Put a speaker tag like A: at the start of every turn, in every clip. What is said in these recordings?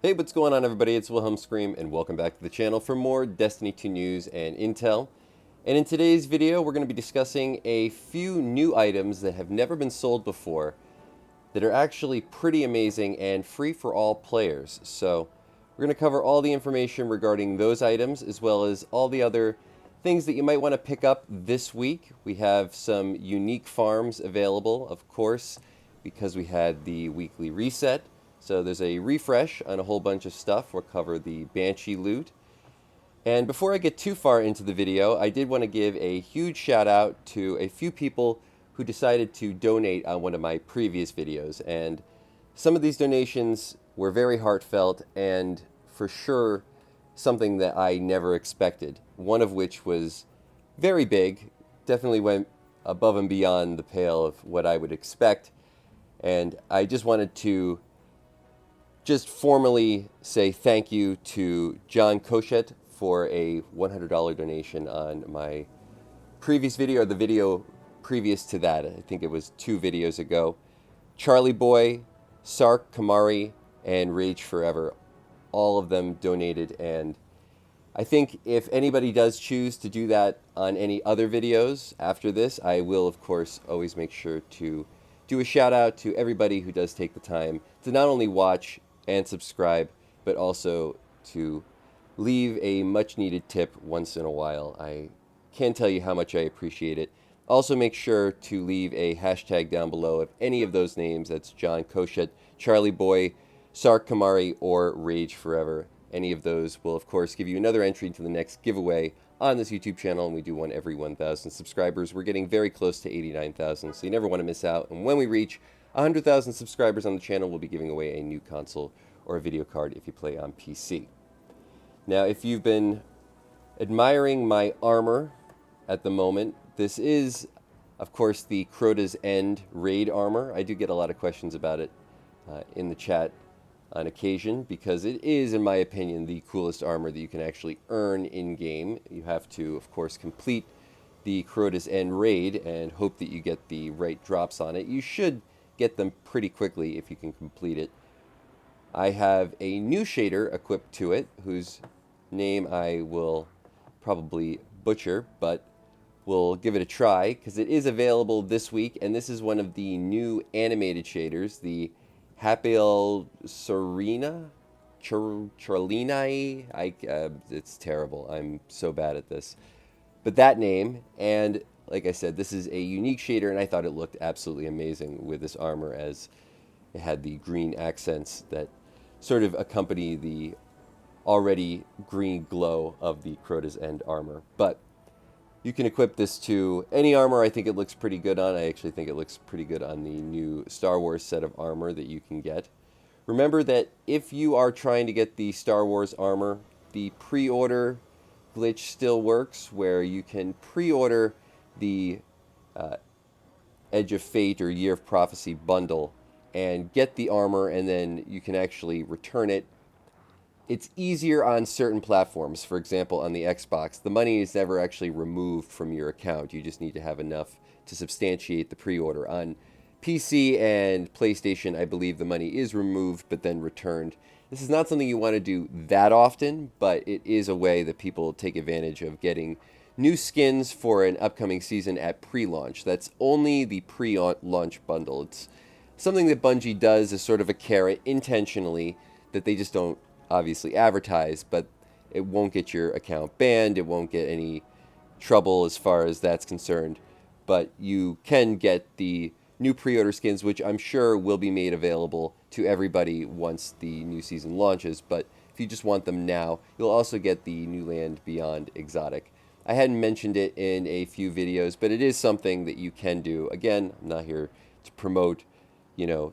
A: Hey, what's going on everybody? It's Wilhelm Scream and welcome back to the channel for more Destiny 2 news and intel. And in today's video, we're going to be discussing a few new items that have never been sold before that are actually pretty amazing and free for all players. So we're going to cover all the information regarding those items as well as all the other things that you might want to pick up this week. We have some unique farms available, of course, because we had the weekly reset. So there's a refresh on a whole bunch of stuff. We'll cover the Banshee Loot. And before I get too far into the video, I did want to give a huge shout out to a few people who decided to donate on one of my previous videos. And some of these donations were very heartfelt and for sure something that I never expected. One of which was very big, definitely went above and beyond the pale of what I would expect. And I just wanted to formally say thank you to John Cochet for a $100 donation on my previous video, or the video previous to that. I think it was 2 videos ago. Charlie Boy, Sark, Kamari, and Rage Forever, all of them donated, and I think if anybody does choose to do that on any other videos after this, I will, of course, always make sure to do a shout out to everybody who does take the time to not only watch and subscribe, but also to leave a much needed tip once in a while. I can't tell you how much I appreciate it. Also make sure to leave a hashtag down below of any of those names. That's John Cochet, Charlie Boy, Sark Kamari, or Rage Forever. Any of those will, of course, give you another entry into the next giveaway on this YouTube channel, and we do one every 1,000 subscribers. We're getting very close to 89,000, so you never want to miss out. And when we reach 100,000 subscribers on the channel, we'll be giving away a new console or a video card if you play on PC. Now, if you've been admiring my armor at the moment, this is, of course, the Crota's End raid armor. I do get a lot of questions about it in the chat on occasion, because it is, in my opinion, the coolest armor that you can actually earn in-game. You have to, of course, complete the Crota's End raid and hope that you get the right drops on it. You should get them pretty quickly if you can complete it. I have a new shader equipped to it, whose name I will probably butcher, but we'll give it a try, because it is available this week, and this is one of the new animated shaders, the Hapiel Serena? Charlinae? It's terrible. I'm so bad at this. But that name, and like I said, this is a unique shader, and I thought it looked absolutely amazing with this armor, as it had the green accents that sort of accompany the already green glow of the Crota's End armor. But you can equip this to any armor. I think it looks pretty good on. I actually think it looks pretty good on the new Star Wars set of armor that you can get. Remember that if you are trying to get the Star Wars armor, the pre-order glitch still works, where you can pre-order the Edge of Fate or Year of Prophecy bundle and get the armor, and then you can actually return it. It's easier on certain platforms. For example, on the Xbox, the money is never actually removed from your account. You just need to have enough to substantiate the pre-order. On PC and PlayStation, I believe the money is removed but then returned. This is not something you want to do that often, but it is a way that people take advantage of getting new skins for an upcoming season at pre-launch. That's only the pre-launch bundle. It's something that Bungie does as sort of a carrot intentionally, that they just don't obviously advertise, but it won't get your account banned. It won't get any trouble as far as that's concerned. But you can get the new pre-order skins, which I'm sure will be made available to everybody once the new season launches. But if you just want them now, you'll also get the New Land Beyond Exoitc. I hadn't mentioned it in a few videos, but it is something that you can do. Again, I'm not here to promote,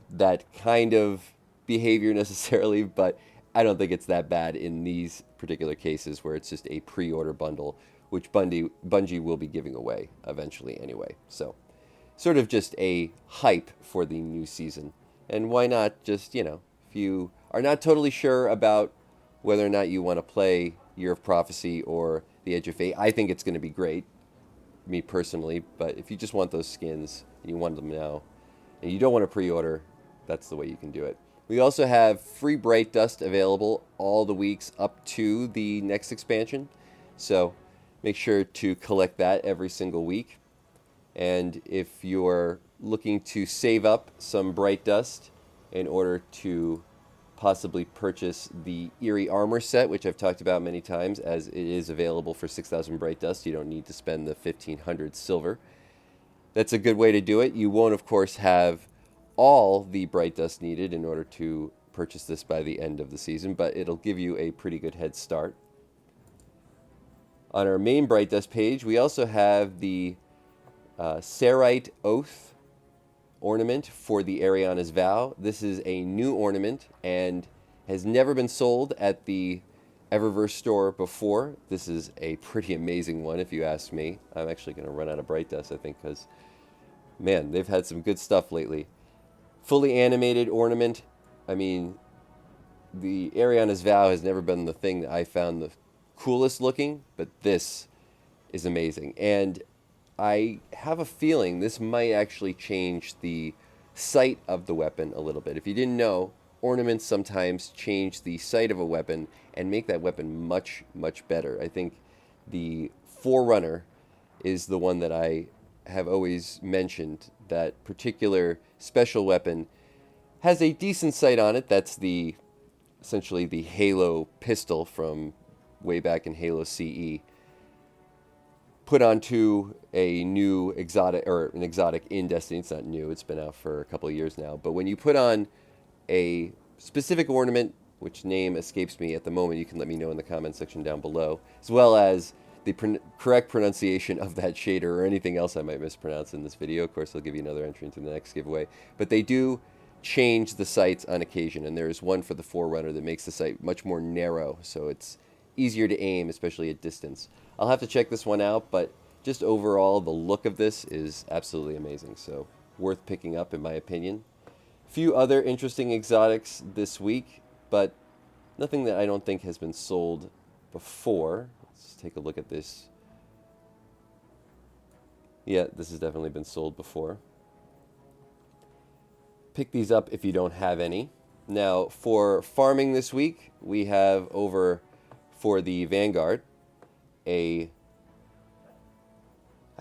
A: that kind of behavior necessarily, but I don't think it's that bad in these particular cases where it's just a pre-order bundle, which Bungie will be giving away eventually anyway. So, sort of just a hype for the new season. And why not just, if you are not totally sure about whether or not you want to play Year of Prophecy or the Edge of Fate, I think it's going to be great, me personally. But if you just want those skins and you want them now, and you don't want to pre-order, that's the way you can do it. We also have free Bright Dust available all the weeks up to the next expansion. So make sure to collect that every single week. And if you're looking to save up some Bright Dust in order to possibly purchase the Eerie Armor set, which I've talked about many times, as it is available for 6,000 Bright Dust. You don't need to spend the 1,500 silver. That's a good way to do it. You won't, of course, have all the Bright Dust needed in order to purchase this by the end of the season, but it'll give you a pretty good head start. On our main Bright Dust page, we also have the Sarite Oath ornament for the Ariana's Vow. This is a new ornament and has never been sold at the Eververse store before. This is a pretty amazing one, if you ask me. I'm actually going to run out of Bright Dust, I think, because, man, they've had some good stuff lately. Fully animated ornament. I mean, the Ariana's Vow has never been the thing that I found the coolest looking, but this is amazing. And I have a feeling this might actually change the sight of the weapon a little bit. If you didn't know, ornaments sometimes change the sight of a weapon and make that weapon much, much better. I think the Forerunner is the one that I have always mentioned. That particular special weapon has a decent sight on it. That's essentially the Halo pistol from way back in Halo CE. Put onto a new exotic, or an exotic in Destiny. It's not new, it's been out for a couple of years now. But when you put on a specific ornament, which name escapes me at the moment, you can let me know in the comment section down below, as well as the correct pronunciation of that shader or anything else I might mispronounce in this video. Of course, I'll give you another entry into the next giveaway. But they do change the sights on occasion, and there is one for the Forerunner that makes the sight much more narrow, so it's easier to aim, especially at distance. I'll have to check this one out, but just overall, the look of this is absolutely amazing, so worth picking up in my opinion. A few other interesting exotics this week, but nothing that I don't think has been sold before. Let's take a look at this. Yeah, this has definitely been sold before. Pick these up if you don't have any. Now, for farming this week, we have over for the Vanguard I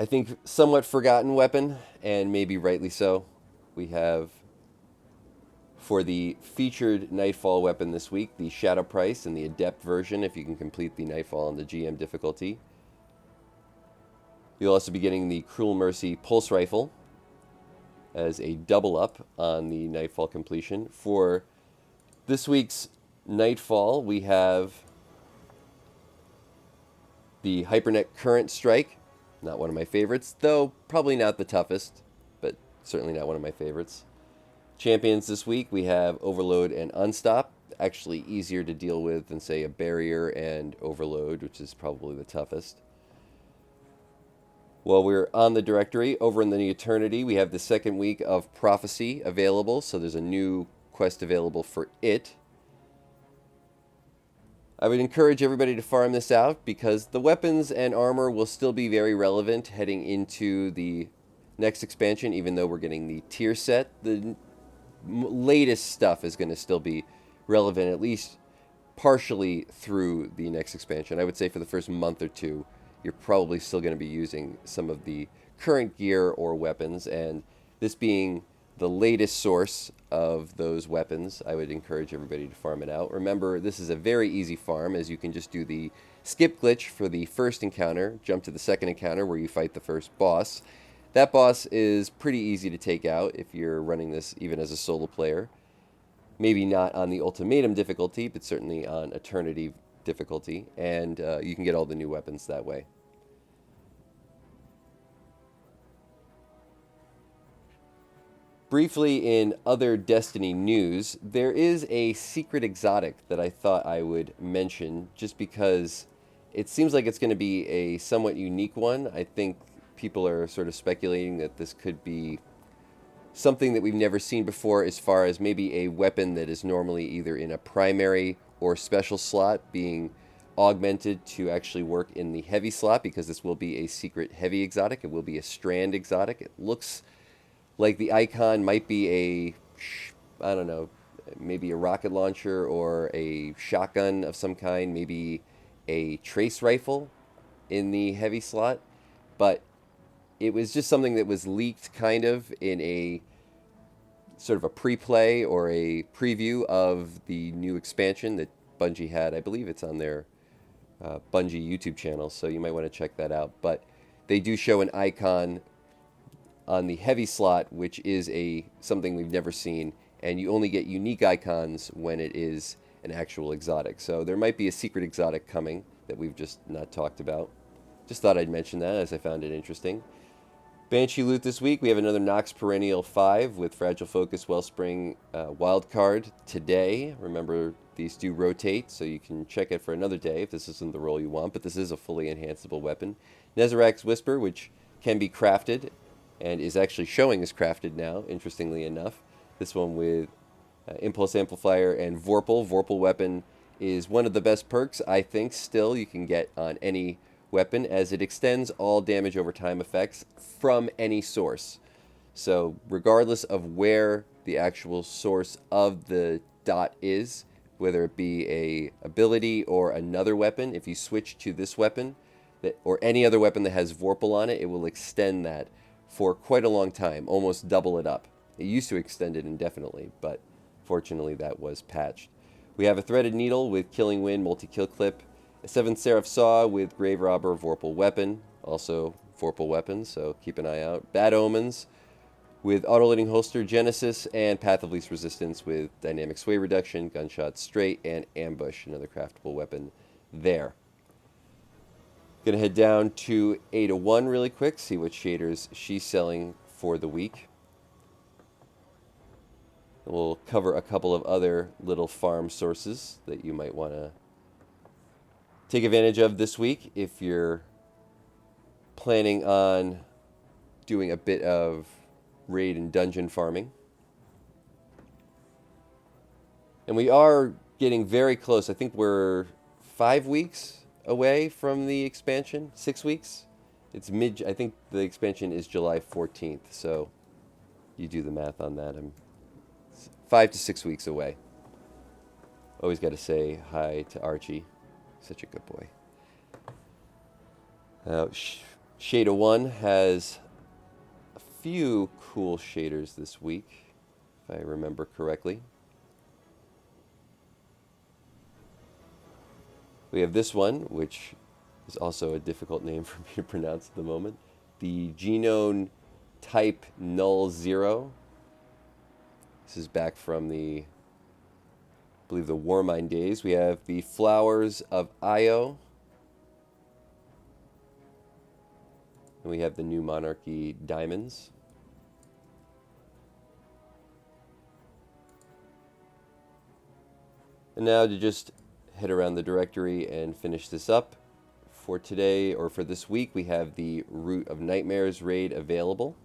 A: think, somewhat forgotten weapon, and maybe rightly so. We have, for the featured Nightfall weapon this week, the Shadow Price in the Adept version, if you can complete the Nightfall on the GM difficulty. You'll also be getting the Cruel Mercy Pulse Rifle as a double up on the Nightfall completion. For this week's Nightfall, we have the Hypernet Current Strike. Not one of my favorites, though probably not the toughest, but certainly not one of my favorites. Champions this week, we have Overload and Unstop. Actually easier to deal with than, say, a Barrier and Overload, which is probably the toughest. While we're on the directory, over in the Eternity, we have the second week of Prophecy available, so there's a new quest available for it. I would encourage everybody to farm this out because the weapons and armor will still be very relevant heading into the next expansion, even though we're getting the tier set. The latest stuff is going to still be relevant, at least partially through the next expansion. I would say for the first month or two, you're probably still going to be using some of the current gear or weapons, and this being the latest source of those weapons, I would encourage everybody to farm it out. Remember, this is a very easy farm, as you can just do the skip glitch for the first encounter, jump to the second encounter where you fight the first boss. That boss is pretty easy to take out if you're running this even as a solo player. Maybe not on the Ultimatum difficulty, but certainly on Eternity difficulty, and you can get all the new weapons that way. Briefly, in other Destiny news, there is a secret exotic that I thought I would mention just because it seems like it's going to be a somewhat unique one. I think people are sort of speculating that this could be something that we've never seen before, as far as maybe a weapon that is normally either in a primary or special slot being augmented to actually work in the heavy slot, because this will be a secret heavy exotic. It will be a strand exotic. It looks like the icon might be a, I don't know, maybe a rocket launcher or a shotgun of some kind, maybe a trace rifle in the heavy slot. But it was just something that was leaked kind of in a sort of a pre-play or a preview of the new expansion that Bungie had. I believe it's on their Bungie YouTube channel, so you might want to check that out. But they do show an icon on the heavy slot, which is something we've never seen, and you only get unique icons when it is an actual exotic. So there might be a secret exotic coming that we've just not talked about. Just thought I'd mention that as I found it interesting. Banshee Loot this week, we have another Nox Perennial 5 with Fragile Focus Wellspring wildcard today. Remember, these do rotate, so you can check it for another day if this isn't the role you want, but this is a fully enhanceable weapon. Nezarac's Whisper, which can be crafted and is actually showing as crafted now, interestingly enough. This one with Impulse Amplifier and Vorpal. Vorpal weapon is one of the best perks, I think, still you can get on any weapon, as it extends all damage over time effects from any source. So regardless of where the actual source of the dot is, whether it be a ability or another weapon, if you switch to this weapon or any other weapon that has Vorpal on it, it will extend that for quite a long time, almost double it up. It used to extend it indefinitely, but fortunately that was patched. We have a Threaded Needle with Killing Wind multi-kill clip, a 7th Seraph Saw with Grave Robber Vorpal weapon, also Vorpal weapon, so keep an eye out. Bad Omens with Autoloading Holster Genesis, and Path of Least Resistance with Dynamic Sway Reduction, Gunshot Straight, and Ambush, another craftable weapon there. Gonna head down to Ada1 really quick, see what shaders she's selling for the week. We'll cover a couple of other little farm sources that you might want to take advantage of this week if you're planning on doing a bit of raid and dungeon farming. And we are getting very close. I think we're 5 weeks away from the expansion. 6 weeks. It's I think the expansion is July 14th, so you do the math on that. I'm 5 to 6 weeks away. Always got to say hi to Archie. Such a good boy. Shada 1 has a few cool shaders this week, if I remember correctly. We have this one, which is also a difficult name for me to pronounce at the moment. The Genome Type Null 0. This is back from I believe the Warmind days. We have the Flowers of Io. And we have the New Monarchy Diamonds. And now to just head around the directory and finish this up. For today, or for this week, we have the Root of Nightmares raid available.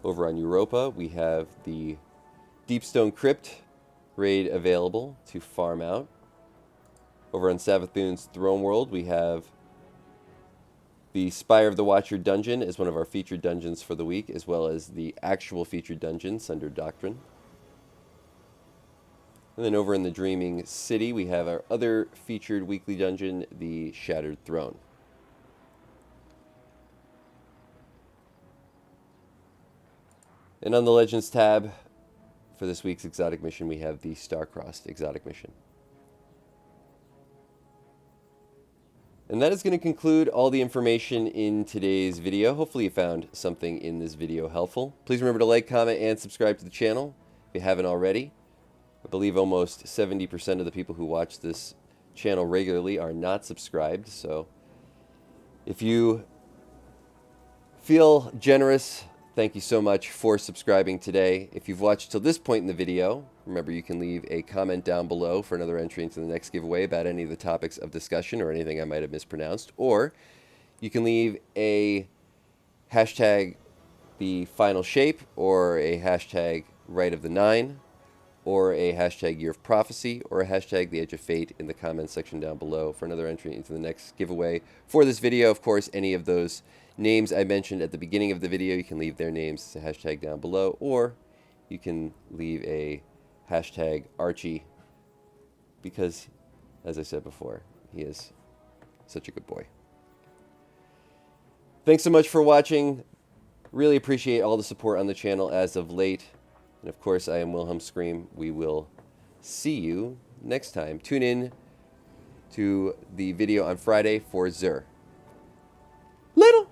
A: Over on Europa, we have the Deepstone Crypt raid available to farm out. Over on SAVATHUN'S Throne World, we have the Spire of the Watcher dungeon as one of our featured dungeons for the week, as well as the actual featured dungeon, Sundered Doctrine. And then over in the Dreaming City, we have our other featured weekly dungeon, the Shattered Throne. And on the Legends tab, for this week's exotic mission, we have the Star-Crossed exotic mission. And that is going to conclude all the information in today's video. Hopefully you found something in this video helpful. Please remember to like, comment, and subscribe to the channel if you haven't already. I believe almost 70% of the people who watch this channel regularly are not subscribed. So if you feel generous, thank you so much for subscribing today. If you've watched till this point in the video, remember you can leave a comment down below for another entry into the next giveaway about any of the topics of discussion or anything I might have mispronounced. Or you can leave a hashtag the final shape, or a hashtag Rite of the Nine, or a hashtag Year of Prophecy, or a hashtag The Edge of Fate in the comments section down below for another entry into the next giveaway for this video. Of course, any of those names I mentioned at the beginning of the video, you can leave their names as a hashtag down below, or you can leave a hashtag Archie because, as I said before, he is such a good boy. Thanks so much for watching. Really appreciate all the support on the channel as of late. And of course, I am Wilhelm Scream. We will see you next time. Tune in to the video on Friday for XUR. Little